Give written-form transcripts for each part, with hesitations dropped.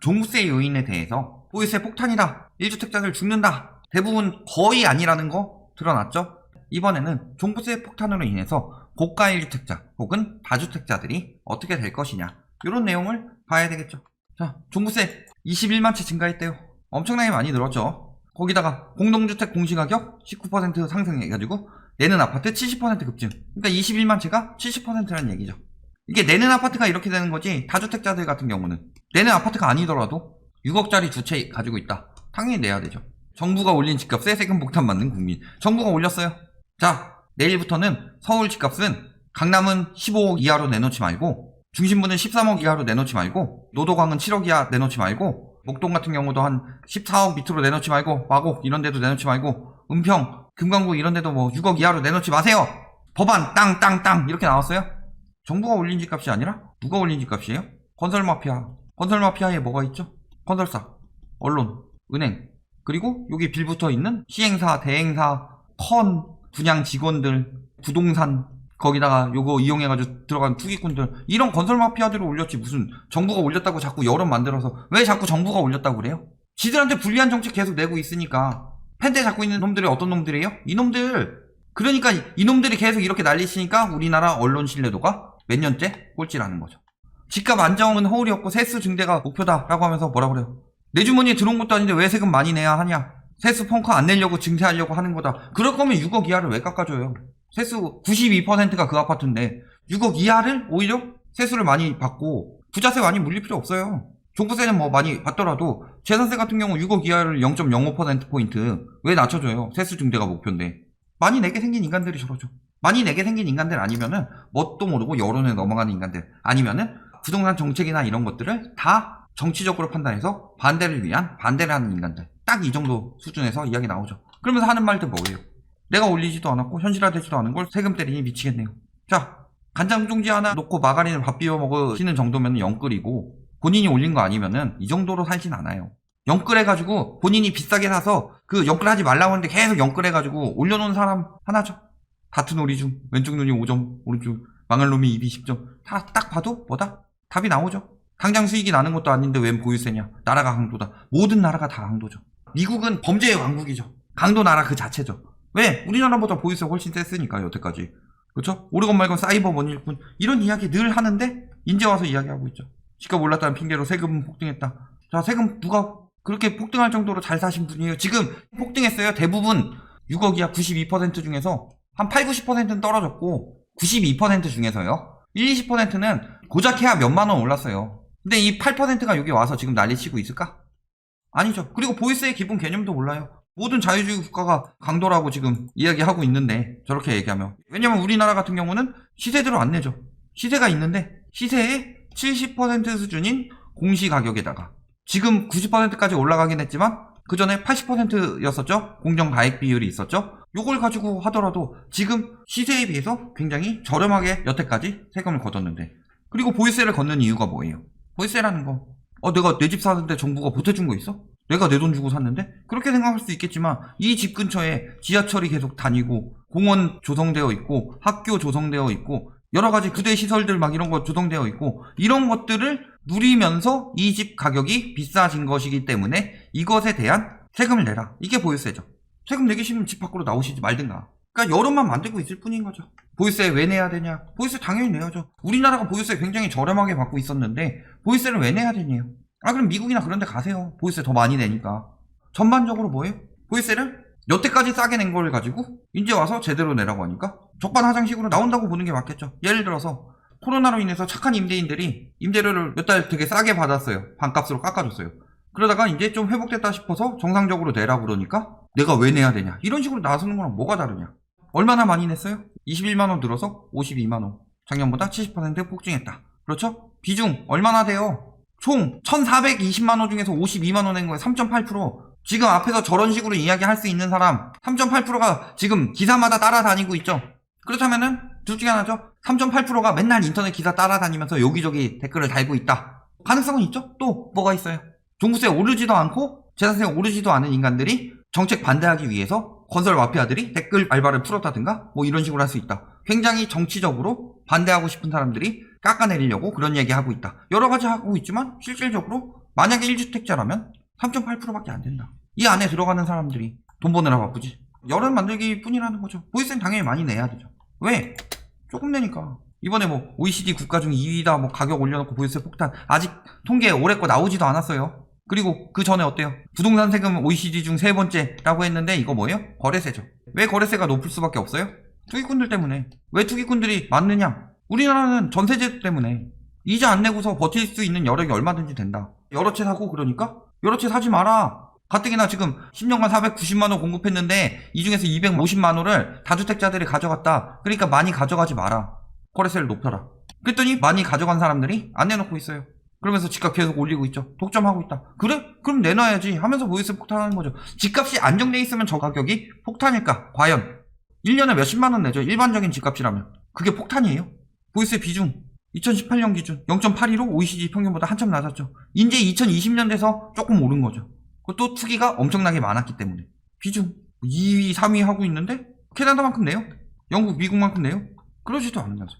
종부세 요인에 대해서 보유세 폭탄이다, 1주택자들 죽는다, 대부분 거의 아니라는 거 드러났죠? 이번에는 종부세 폭탄으로 인해서 고가 1주택자 혹은 다주택자들이 어떻게 될 것이냐, 이런 내용을 봐야 되겠죠. 자, 종부세 21만 채 증가했대요. 엄청나게 많이 늘었죠. 거기다가 공동주택 공시가격 19% 상승해가지고 내는 아파트 70% 급증. 그러니까 21만 채가 70%라는 얘기죠. 이게 내는 아파트가 이렇게 되는 거지, 다주택자들 같은 경우는 내는 아파트가 아니더라도 6억짜리 두 채 가지고 있다, 당연히 내야 되죠. 정부가 올린 집값에 세금 폭탄 맞는 국민. 정부가 올렸어요. 자, 내일부터는 서울 집값은 강남은 15억 이하로 내놓지 말고, 중심부는 13억 이하로 내놓지 말고, 노도광은 7억 이하 내놓지 말고, 목동 같은 경우도 한 14억 밑으로 내놓지 말고, 마곡 이런 데도 내놓지 말고, 은평, 금강구 이런 데도 뭐 6억 이하로 내놓지 마세요. 법안 땅 이렇게 나왔어요. 정부가 올린 집값이 아니라 누가 올린 집값이에요? 건설마피아. 건설마피아에 뭐가 있죠? 건설사, 언론, 은행, 그리고 여기 빌붙어 있는 시행사, 대행사, 컨, 분양 직원들, 부동산, 거기다가 요거 이용해가지고 들어간 투기꾼들, 이런 건설마피아들을 올렸지, 무슨 정부가 올렸다고 자꾸 여론 만들어서. 왜 자꾸 정부가 올렸다고 그래요? 지들한테 불리한 정책 계속 내고 있으니까. 펜대 잡고 있는 놈들이 어떤 놈들이에요? 이놈들. 그러니까 이놈들이 계속 이렇게 난리치니까 우리나라 언론 신뢰도가 몇 년째 꼴찌라는 거죠. 집값 안정은 허울이 없고 세수 증대가 목표다라고 하면서 뭐라 그래요? 내 주머니에 들어온 것도 아닌데 왜 세금 많이 내야 하냐? 세수 펑크 안 내려고 증대하려고 하는 거다. 그럴 거면 6억 이하를 왜 깎아줘요? 세수 92%가 그 아파트인데 6억 이하를 오히려 세수를 많이 받고 부자세 많이 물릴 필요 없어요. 종부세는 뭐 많이 받더라도 재산세 같은 경우 6억 이하를 0.05%포인트 왜 낮춰줘요? 세수 증대가 목표인데. 많이 내게 생긴 인간들이 저러죠. 많이 내게 생긴 인간들 아니면은 뭣도 모르고 여론에 넘어가는 인간들, 아니면은 부동산 정책이나 이런 것들을 다 정치적으로 판단해서 반대를 위한 반대를 하는 인간들, 딱 이 정도 수준에서 이야기 나오죠. 그러면서 하는 말들 뭐예요? 내가 올리지도 않았고 현실화되지도 않은 걸 세금 때리니 미치겠네요. 자, 간장종지 하나 놓고 마가린을 밥 비벼 먹으시는 정도면 영끌이고, 본인이 올린 거 아니면은 이 정도로 살진 않아요. 영끌해가지고 본인이 비싸게 사서 그 영끌하지 말라고 하는데 계속 영끌해가지고 올려놓은 사람 하나죠. 다트 놀이 중 왼쪽 눈이 5점, 오른쪽 망할 놈이 입이 10점. 다 딱 봐도 뭐다? 답이 나오죠. 당장 수익이 나는 것도 아닌데 웬 보유세냐? 나라가 강도다. 모든 나라가 다 강도죠. 미국은 범죄의 왕국이죠. 강도 나라 그 자체죠. 왜? 우리나라보다 보유세 훨씬 셌으니까요, 여태까지. 그렇죠? 오르건 말건 사이버 원일 뿐. 이런 이야기 늘 하는데 이제 와서 이야기하고 있죠. 집값 올랐다는 핑계로 세금 폭등했다. 자, 세금 누가 그렇게 폭등할 정도로 잘 사신 분이에요? 지금 폭등했어요. 대부분 6억 이하 92% 중에서 한 8, 90%는 떨어졌고 92% 중에서요. 1, 20%는 고작 해야 몇만 원 올랐어요. 근데 이 8%가 여기 와서 지금 난리치고 있을까? 아니죠. 그리고 보유세의 기본 개념도 몰라요. 모든 자유주의 국가가 강도라고 지금 이야기하고 있는데 저렇게 얘기하면. 왜냐면 우리나라 같은 경우는 시세대로 안 내죠. 시세가 있는데 시세의 70% 수준인 공시가격에다가 지금 90%까지 올라가긴 했지만 그 전에 80%였었죠. 공정가액 비율이 있었죠. 요걸 가지고 하더라도 지금 시세에 비해서 굉장히 저렴하게 여태까지 세금을 걷었는데, 그리고 보유세를 걷는 이유가 뭐예요? 보유세라는 거, 내가 내 집 사는데 정부가 보태준 거 있어? 내가 내 돈 주고 샀는데? 그렇게 생각할 수 있겠지만 이 집 근처에 지하철이 계속 다니고 공원 조성되어 있고 학교 조성되어 있고 여러가지 구대 시설들 막 이런 거 조성되어 있고, 이런 것들을 누리면서 이 집 가격이 비싸진 것이기 때문에 이것에 대한 세금을 내라. 이게 보유세죠. 세금 내기 싫으면 집 밖으로 나오시지 말든가. 그러니까 여론만 만들고 있을 뿐인 거죠. 보유세 왜 내야 되냐? 보유세 당연히 내야죠. 우리나라가 보유세 굉장히 저렴하게 받고 있었는데 보유세를 왜 내야 되냐요? 그럼 미국이나 그런 데 가세요. 보유세 더 많이 내니까. 전반적으로 뭐예요? 보유세를 여태까지 싸게 낸 걸 가지고 이제 와서 제대로 내라고 하니까 적반하장식으로 나온다고 보는 게 맞겠죠. 예를 들어서 코로나로 인해서 착한 임대인들이 임대료를 몇 달 되게 싸게 받았어요. 반값으로 깎아줬어요. 그러다가 이제 좀 회복됐다 싶어서 정상적으로 내라고 그러니까 내가 왜 내야 되냐, 이런 식으로 나서는 거랑 뭐가 다르냐. 얼마나 많이 냈어요? 21만원 늘어서 52만원. 작년보다 70% 폭증했다. 그렇죠? 비중 얼마나 돼요? 총 1420만원 중에서 52만원 낸 거예요. 3.8%. 지금 앞에서 저런 식으로 이야기할 수 있는 사람 3.8%가 지금 기사마다 따라다니고 있죠. 그렇다면은 둘 중에 하나죠. 3.8%가 맨날 인터넷 기사 따라다니면서 여기저기 댓글을 달고 있다. 가능성은 있죠. 또 뭐가 있어요? 종부세 오르지도 않고 재산세 오르지도 않은 인간들이 정책 반대하기 위해서 건설 마피아들이 댓글 알바를 풀었다든가 뭐 이런 식으로 할 수 있다. 굉장히 정치적으로 반대하고 싶은 사람들이 깎아내리려고 그런 얘기하고 있다. 여러 가지 하고 있지만 실질적으로 만약에 1주택자라면 3.8%밖에 안 된다. 이 안에 들어가는 사람들이 돈 버느라 바쁘지. 여름 만들기 뿐이라는 거죠. 보유세는 당연히 많이 내야 되죠. 왜? 조금 내니까. 이번에 뭐 OECD 국가 중 2위다 뭐 가격 올려놓고 보유세 폭탄 아직 통계 올해 거 나오지도 않았어요. 그리고 그 전에 어때요? 부동산 세금 OECD 중 세 번째라고 했는데 이거 뭐예요? 거래세죠. 왜 거래세가 높을 수밖에 없어요? 투기꾼들 때문에. 왜 투기꾼들이 많느냐? 우리나라는 전세제 때문에. 이자 안 내고서 버틸 수 있는 여력이 얼마든지 된다. 여러 채 사고 그러니까 여러 채 사지 마라. 가뜩이나 지금 10년간 490만원 공급했는데 이 중에서 250만원을 다주택자들이 가져갔다. 그러니까 많이 가져가지 마라. 거래세를 높여라. 그랬더니 많이 가져간 사람들이 안 내놓고 있어요. 그러면서 집값 계속 올리고 있죠. 독점하고 있다. 그래? 그럼 내놔야지 하면서 보유세 폭탄하는 거죠. 집값이 안정돼 있으면 저 가격이 폭탄일까? 과연 1년에 몇십만원 내죠. 일반적인 집값이라면. 그게 폭탄이에요. 보유세 비중 2018년 기준 0.82로 OECD 평균보다 한참 낮았죠. 이제 2020년 돼서 조금 오른 거죠. 그것도 투기가 엄청나게 많았기 때문에. 비중 2위, 3위 하고 있는데 캐나다만큼 내요? 영국, 미국만큼 내요? 그러지도 않으면서.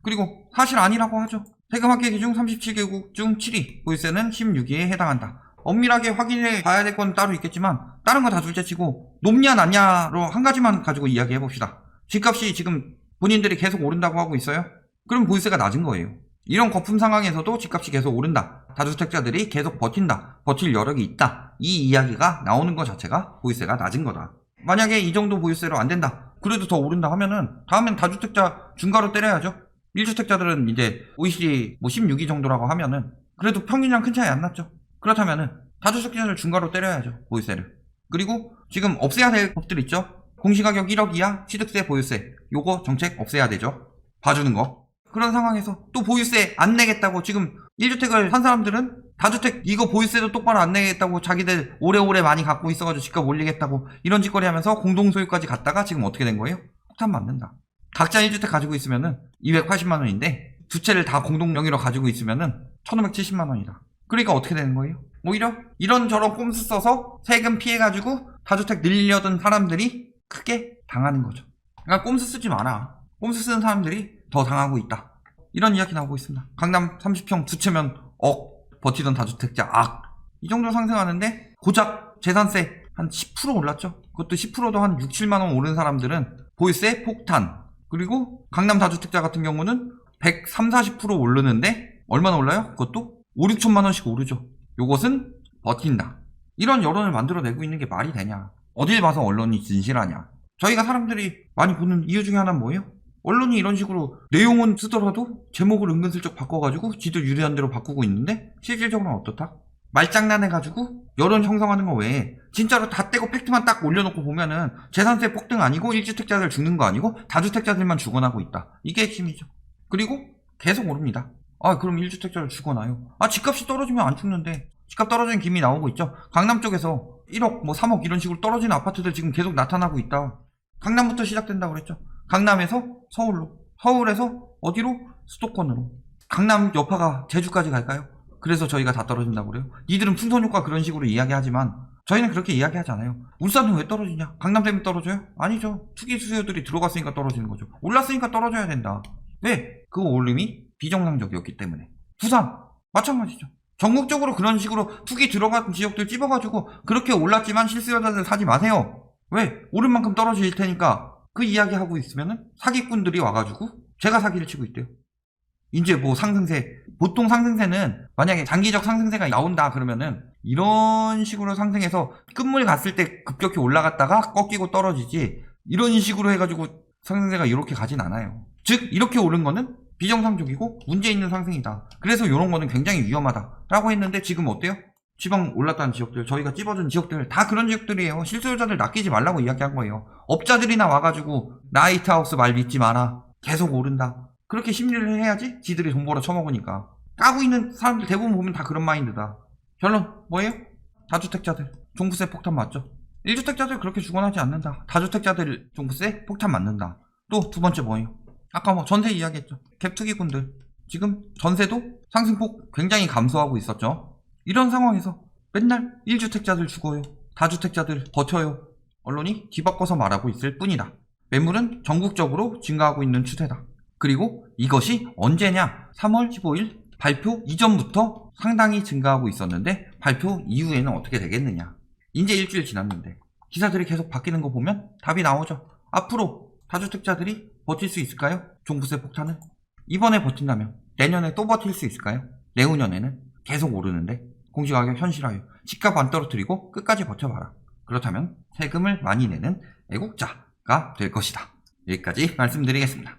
그리고 사실 아니라고 하죠. 세금 합계 기준 37개국 중 7위, 보유세는 16위에 해당한다. 엄밀하게 확인해 봐야 될 건 따로 있겠지만 다른 거 다 둘째치고 높냐 낮냐로 한 가지만 가지고 이야기해 봅시다. 집값이 지금 본인들이 계속 오른다고 하고 있어요. 그럼 보유세가 낮은 거예요. 이런 거품 상황에서도 집값이 계속 오른다. 다주택자들이 계속 버틴다. 버틸 여력이 있다. 이 이야기가 나오는 것 자체가 보유세가 낮은 거다. 만약에 이 정도 보유세로 안 된다. 그래도 더 오른다 하면은 다음엔 다주택자 중과로 때려야죠. 1주택자들은 이제 OECD 뭐 16위 정도라고 하면은 그래도 평균이랑 큰 차이 안 났죠. 그렇다면은 다주택자들 중과로 때려야죠. 보유세를. 그리고 지금 없애야 될 법들 있죠. 공시가격 1억 이하 취득세 보유세. 요거 정책 없애야 되죠. 봐주는 거. 그런 상황에서 또 보유세 안 내겠다고 지금 1주택을 산 사람들은 다주택 이거 보유세도 똑바로 안 내겠다고 자기들 오래오래 많이 갖고 있어가지고 집값 올리겠다고 이런 짓거리 하면서 공동소유까지 갔다가 지금 어떻게 된 거예요? 폭탄 맞는다. 각자 1주택 가지고 있으면은 280만원인데 두 채를 다 공동명의로 가지고 있으면은 1570만원이다. 그러니까 어떻게 되는 거예요? 오히려 이런저런 꼼수 써서 세금 피해가지고 다주택 늘리려던 사람들이 크게 당하는 거죠. 그러니까 꼼수 쓰지 마라. 꼼수 쓰는 사람들이 더 당하고 있다. 이런 이야기 나오고 있습니다. 강남 30평 두 채면 버티던 다주택자 이 정도 상승하는데 고작 재산세 한 10% 올랐죠. 그것도 10%도 한 6, 7만원 오른 사람들은 보유세 폭탄. 그리고 강남 다주택자 같은 경우는 130, 40% 오르는데 얼마나 올라요? 그것도 5, 6천만원씩 오르죠. 요것은 버틴다. 이런 여론을 만들어내고 있는 게 말이 되냐. 어딜 봐서 언론이 진실하냐. 저희가 사람들이 많이 보는 이유 중에 하나는 뭐예요? 언론이 이런 식으로 내용은 쓰더라도 제목을 은근슬쩍 바꿔가지고 지들 유리한 대로 바꾸고 있는데 실질적으로는 어떻다? 말장난해가지고 여론 형성하는 거 외에 진짜로 다 떼고 팩트만 딱 올려놓고 보면은 재산세 폭등 아니고 1주택자들 죽는 거 아니고 다주택자들만 죽어나고 있다. 이게 핵심이죠. 그리고 계속 오릅니다. 그럼 1주택자를 죽어나요. 집값이 떨어지면 안 죽는데 집값 떨어지는 김이 나오고 있죠. 강남 쪽에서 1억 뭐 3억 이런 식으로 떨어지는 아파트들 지금 계속 나타나고 있다. 강남부터 시작된다고 그랬죠. 강남에서 서울로, 서울에서 어디로? 수도권으로. 강남 여파가 제주까지 갈까요? 그래서 저희가 다 떨어진다고 그래요? 니들은 풍선효과 그런 식으로 이야기하지만 저희는 그렇게 이야기하지 않아요. 울산은 왜 떨어지냐? 강남 때문에 떨어져요? 아니죠. 투기 수요들이 들어갔으니까 떨어지는 거죠. 올랐으니까 떨어져야 된다. 왜? 그 올림이 비정상적이었기 때문에. 부산 마찬가지죠. 전국적으로 그런 식으로 투기 들어간 지역들 찝어가지고 그렇게 올랐지만 실수요자들 사지 마세요. 왜? 오른 만큼 떨어질 테니까. 그 이야기 하고 있으면은 사기꾼들이 와가지고 제가 사기를 치고 있대요. 이제 뭐 상승세, 보통 상승세는 만약에 장기적 상승세가 나온다 그러면은 이런 식으로 상승해서 끝물 갔을 때 급격히 올라갔다가 꺾이고 떨어지지 이런 식으로 해가지고 상승세가 이렇게 가진 않아요. 즉 이렇게 오른 거는 비정상적이고 문제 있는 상승이다. 그래서 이런 거는 굉장히 위험하다라고 했는데 지금 어때요? 지방 올랐다는 지역들, 저희가 찝어준 지역들 다 그런 지역들이에요. 실수요자들 낚이지 말라고 이야기한 거예요. 업자들이나 와가지고 나이트하우스 말 믿지 마라. 계속 오른다. 그렇게 심리를 해야지 지들이 돈 벌어 처먹으니까. 까고 있는 사람들 대부분 보면 다 그런 마인드다. 결론 뭐예요? 다주택자들 종부세 폭탄 맞죠? 1주택자들 그렇게 죽어나지 않는다. 다주택자들 종부세 폭탄 맞는다. 또 두 번째 뭐예요? 아까 뭐 전세 이야기했죠. 갭투기꾼들 지금 전세도 상승폭 굉장히 감소하고 있었죠. 이런 상황에서 맨날 1주택자들 죽어요. 다주택자들 버텨요. 언론이 뒤바꿔서 말하고 있을 뿐이다. 매물은 전국적으로 증가하고 있는 추세다. 그리고 이것이 언제냐? 3월 15일 발표 이전부터 상당히 증가하고 있었는데 발표 이후에는 어떻게 되겠느냐? 이제 일주일 지났는데 기사들이 계속 바뀌는 거 보면 답이 나오죠. 앞으로 다주택자들이 버틸 수 있을까요? 종부세 폭탄을? 이번에 버틴다면 내년에 또 버틸 수 있을까요? 내후년에는 계속 오르는데 공시가격 현실화요. 집값 안 떨어뜨리고 끝까지 버텨봐라. 그렇다면 세금을 많이 내는 애국자가 될 것이다. 여기까지 말씀드리겠습니다.